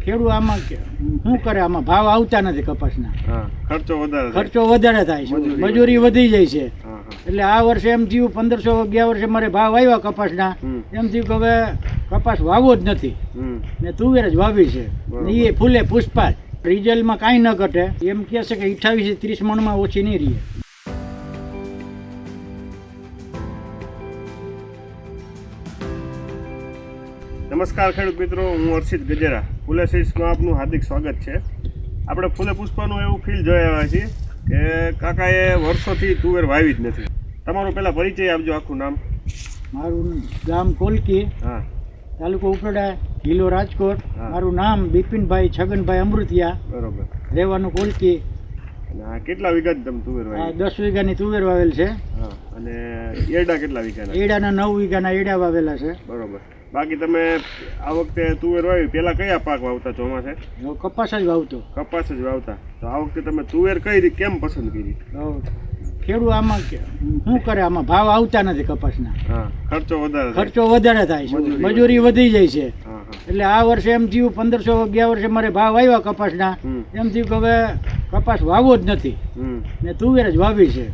ખેડૂત આમાં શું કરે, આમાં ભાવ આવતા નથી કપાસના. ખર્ચો વધારે થાય છે, મજૂરી વધી જાય છે. એટલે આ વર્ષે એમ થયું 1500 ગયા વર્ષે મારે ભાવ આવ્યા કપાસના, એમ થયું કે હવે કપાસ વાવવો જ નથી ને તુવેર જ વાવી છે. એ ફૂલે પુષ્પા રિઝલ્ટમાં કાંઈ ન ઘટે. એમ કહે છે કે 28 થી 30 મણમાં ઓછી નહીં રહે. નમસ્કાર ખેડૂત મિત્રો, હું હર્ષિત ગજેરા. ફૂલે સીડ્સમાં આપનું હાર્દિક સ્વાગત છે. આપણે ફૂલે પુષ્પાનું એવું ફીલ જોઈ આવ્યા છીએ કે કાકાએ વર્ષોથી તુવેર વાવી જ નથી. તમારો પહેલાં પરિચય આપજો, આખું નામ. મારું ગામ કોલકી, હા, તાલુકો ઉપરડા, જિલ્લો રાજકોટ. મારું નામ બિપિનભાઈ છગનભાઈ અમૃતિયા. બરોબર. રહેવાનું કોલકી. અને આ કેટલા વીઘાની તમે તુવેર વાવી? 10 વીઘાની તુવેર વાવેલ છે. હા. અને એડા કેટલા વીઘાના? એડાના 9 વીઘાના એડા વાવેલા છે. બરોબર. બાકી તમે આ વખતે તુવેર વાવી, પહેલા કયા પાક વાવતા ચોમાસે? કપાસ જ વાવતો. કપાસ જ વાવતા. તો આ વખતે તમે તુવેર કઈ રીતે કેમ પસંદ કરી? ખેડૂત આમાં શું કરે, આમાં ભાવ આવતા નથી કપાસના. ખર્ચો વધારે થાય છે, મજૂરી વધી જાય છે. એટલે આ વર્ષે એમ થયું 1500 ગયા વર્ષે મારે ભાવ આવ્યા કપાસના, એમ થયું કે હવે કપાસ વાવવો જ નથી ને તુવેર જ વાવી છે.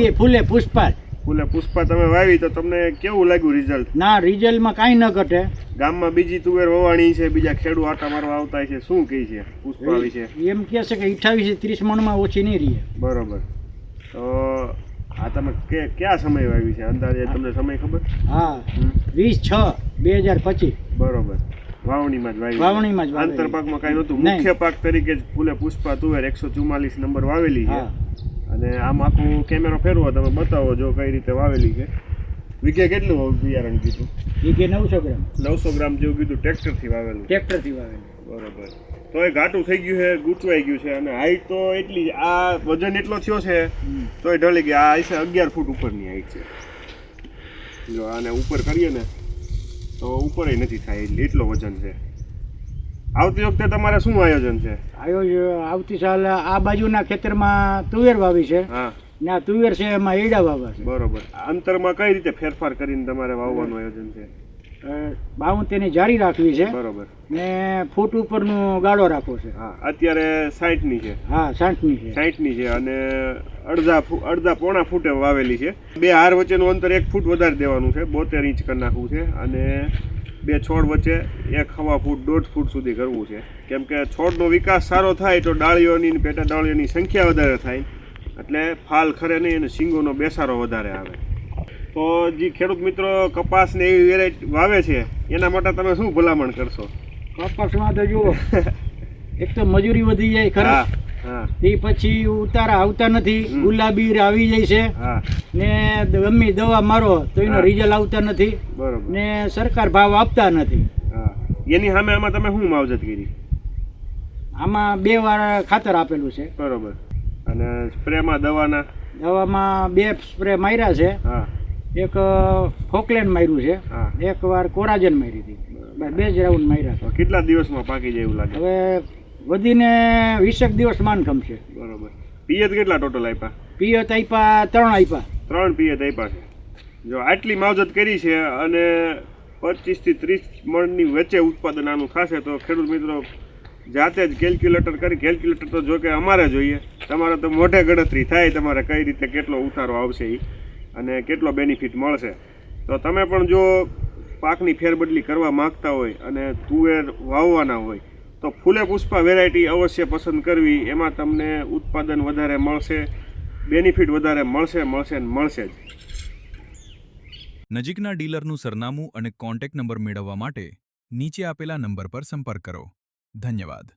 એ ફૂલે પુષ્પા તમે વાવી તો તમને કેવું લાગ્યું રિઝલ્ટ? ના, રિઝલ્ટમાં કાંઈ ન ઘટે. ગામમાં બીજી તુવેર વવાણી છે, બીજા ખેડૂત આટા મારવા આવતા છે, શું કહે છે પુષ્પા વિશે? એમ કહે છે કે 28 થી 30 મણમાં ઓછી નહીં રહે. બરોબર. તો આ તમે કયા સમય વાવી છે અંદાજે તમને સમય ખબર? હા, 20/6/2025. બરોબર. વાવણીમાં જ વાવી. આંતરપાકમાં કાંઈ નહોતું? મુખ્ય પાક તરીકે જ ફૂલે પુષ્પા તુવેર 144 નંબર વાવેલી છે. અને આમ આખું કેમેરો ફેરવો, તમે બતાવો જો કઈ રીતે વાવેલી છે. વીઘે કેટલું બિયારણ કીધું? વીઘે 900 ગ્રામ. 900 ગ્રામ જેવું કીધું. ટ્રેક્ટરથી વાવેલું? ટ્રેક્ટરથી વાવેલું. બરોબર. તો એ ઘાટું થઈ ગયું છે, ગૂંચવાઈ ગયું છે, અને હાઈટ તો એટલી, આ વજન એટલો થયો છે તોય ઢળી ગયા. આ છે 11 ફૂટ ઉપરની હાઈટ છે. જો આને ઉપર કરીએ ને તો ઉપર નથી થાય, એટલો વજન છે. આવતી વખતે તમારે શું આયોજન છે? આવતી સાલ આ બાજુના ખેતરમાં તુવેર વાવી છે. હા. ને આ તુવેર છે એમાં એડા વાવવા છે. બરોબર. અંતરમાં કઈ રીતે ફેરફાર કરીને તમારે વાવવાનું આયોજન છે? 52 જારી રાખવી છે. બરોબર. ને ફૂટ ઉપરનો ગાળો રાખવો છે. હા. અત્યારે 60 ની છે. હા, 60 ની છે. 60 ની છે. અને અડધા પોણા ફૂટે વાવેલી છે. બે હાર વચ્ચેનું અંતર 1 ફૂટ વધારે દેવાનું છે. 72 ઇંચ કરી નાખવું છે. અને બે છોડ વચ્ચે 1.25 ફૂટ 1.5 ફૂટ સુધી કરવું છે. કેમ કે છોડનો વિકાસ સારો થાય તો ડાળીઓની પેટા ડાળીઓની સંખ્યા વધારે થાય, એટલે ફાલ ખરે નહીં અને શીંગોનો બેસારો વધારે આવે. તો જે ખેડૂત મિત્રો કપાસને એવી વેરાયટી વાવે છે એના માટે તમે શું ભલામણ કરશો? કપાસમાં તો જુઓ, એક તો મજૂરી વધી જાય ખરા, તે પછી ઉતારા આવતા નથી, ગુલાબી આવી જાય છે, ને ગમે દવા મારો તો એનો રિઝલ્ટ આવતા નથી, ને સરકાર ભાવ આપતા નથી. એની સામે આમાં તમે શું માવજત કરી? આમાં 2 વાર ખાતર આપેલું છે. બરોબર. અને સ્પ્રેમાં દવામાં 2 સ્પ્રે માર્યા છે. એક ફોકલેન્ડ માર્યું છે, એક વાર કોરાજન મારી હતી. 2 જ રાઉન્ડ માર્યા. કેટલા દિવસમાં પાકી જાય એવું લાગે? હવે વધીને 20 દિવસ માન ખમશે. બરોબર. પિયત કેટલા ટોટલ આપ્યા? પિયત આપ્યા 3 આપ્યા. 3 પિયત આપ્યા છે. જો આટલી માવજત કરી છે અને 25 થી 30 મણની વચ્ચે ઉત્પાદન આનું થશે તો ખેડૂત મિત્રો જાતે જ કેલ્ક્યુલેટર તો જો કે અમારે જોઈએ, તમારે તો મોઢે ગણતરી થાય તમારે કઈ રીતે કેટલો ઉતારો આવશે એ અને કેટલો બેનિફિટ મળશે. તો તમે પણ જો પાકની ફેરબદલી કરવા માગતા હોય અને તુવેર વાવવાના હોય તો ફૂલે પુષ્પા વેરાયટી અવશ્ય પસંદ કરવી. એમાં તમને ઉત્પાદન વધારે મળશે, બેનિફિટ વધારે મળશે જ. નજીકના ડીલરનું સરનામું અને કોન્ટેક્ટ નંબર મેળવવા માટે નીચે આપેલા નંબર પર સંપર્ક કરો. ધન્યવાદ.